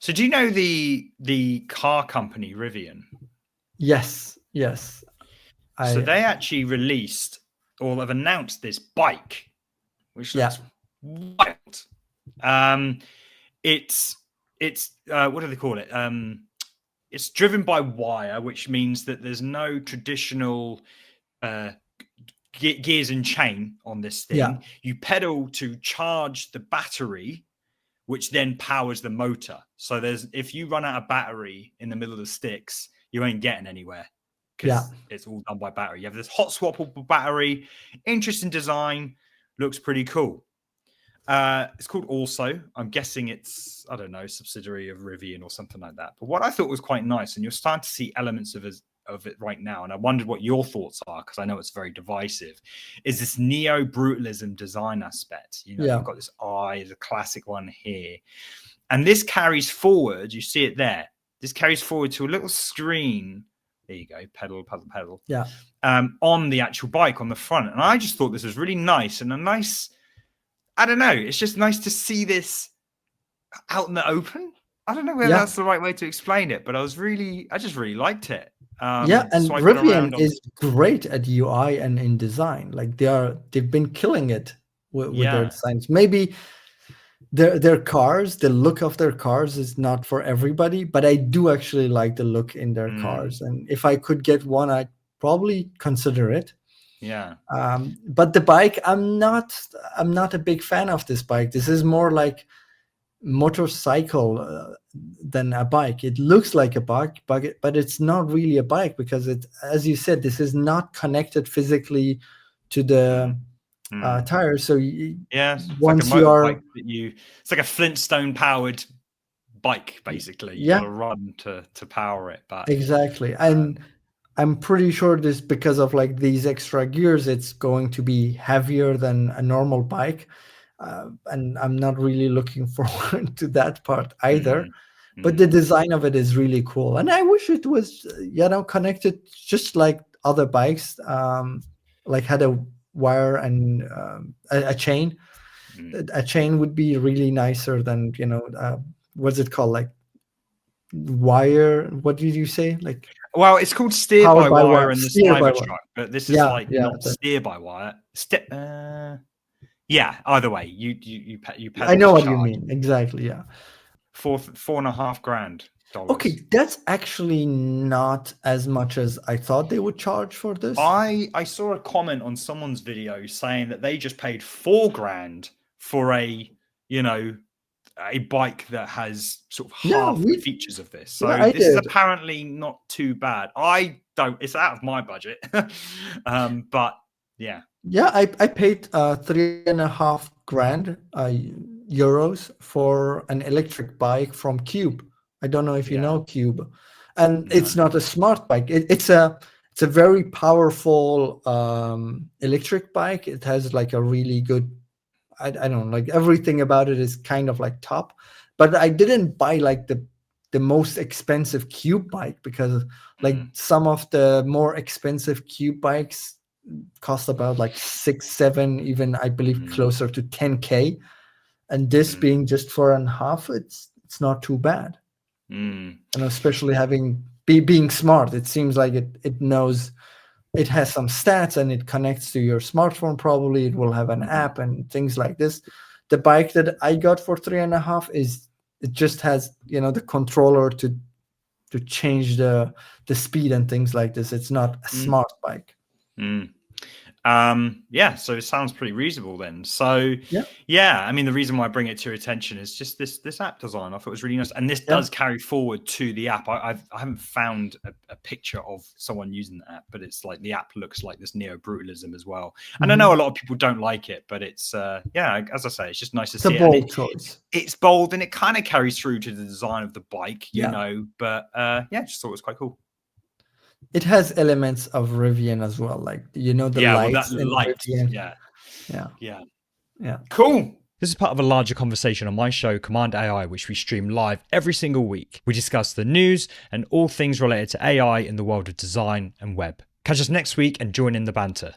So do you know the car company Rivian? Yes. So they actually released or have announced this bike, which looks wild. It's what do they call it? It's driven by wire, which means that there's no traditional gears and chain on this thing. Yeah. You pedal to charge the battery, which then powers the motor. So if you run out of battery in the middle of the sticks, you ain't getting anywhere because it's all done by battery. You have this hot swappable battery, interesting design, looks pretty cool. It's called Also. I'm guessing it's, I don't know, subsidiary of Rivian or something like that. But what I thought was quite nice, and you're starting to see elements of it right now, and I wondered what your thoughts are, because I know it's very divisive, is this neo-brutalism design aspect. You've got this eye, the classic one here. And this carries forward, you see it there. This carries forward to a little screen. There you go, pedal. Yeah. On the actual bike on the front. And I just thought this was really nice and a nice, I don't know, it's just nice to see this out in the open. I don't know whether that's the right way to explain it, but I just really liked it. And Rivian is great at UI and in design. Like they've been killing it with their designs. Maybe their cars, the look of their cars is not for everybody, but I do actually like the look in their cars. And if I could get one, I'd probably consider it. Yeah. But the bike, I'm not a big fan of this bike. This is more like motorcycle than a bike. It looks like a bike, but it's not really a bike, because it, as you said, this is not connected physically to the tires. So once like you are, it's like a Flintstone powered bike, basically. You gotta run to power it. But exactly. And I'm pretty sure this, because of like these extra gears, it's going to be heavier than a normal bike. And I'm not really looking forward to that part either. But the design of it is really cool. And I wish it was, connected just like other bikes, like had a wire and a chain. A chain would be really nicer than, what's it called? Like wire. What did you say? Like, well, it's called steer by wire in the Cybertruck, but this is not steer by wire. Either way, you pedal. I know what you mean. Exactly. Yeah. $4,500. Okay, that's actually not as much as I thought they would charge for this. I saw a comment on someone's video saying that they just paid $4,000 for a bike that has sort of half the features of this. So this is apparently not too bad. It's out of my budget. But yeah. Yeah, I paid €3,500 euros for an electric bike from Cube. I don't know if you know Cube, and it's not a smart bike. It's a very powerful electric bike. It has like a really good, I don't know, like everything about it is kind of like top. But I didn't buy like the most expensive Cube bike, because like some of the more expensive Cube bikes cost about like 6, 7, even I believe closer to 10K, and this being just 4.5, it's not too bad. And especially being smart, it seems like it knows, it has some stats and it connects to your smartphone. Probably it will have an app and things like this. The bike that I got for 3.5 it just has the controller to change the speed and things like this. It's not a smart bike. So it sounds pretty reasonable then. So I mean, the reason why I bring it to your attention is just this app design. I thought it was really nice, and this does carry forward to the app. I haven't found a picture of someone using the app, but it's like the app looks like this neo-brutalism as well. And I know a lot of people don't like it, but it's as I say, it's just nice to see. It's a bold choice. It's bold, and it kind of carries through to the design of the bike, But just thought it was quite cool. It has elements of Rivian as well, like the lights. Yeah. Cool. This is part of a larger conversation on my show, Cmd+AI, which we stream live every single week. We discuss the news and all things related to AI in the world of design and web. Catch us next week and join in the banter.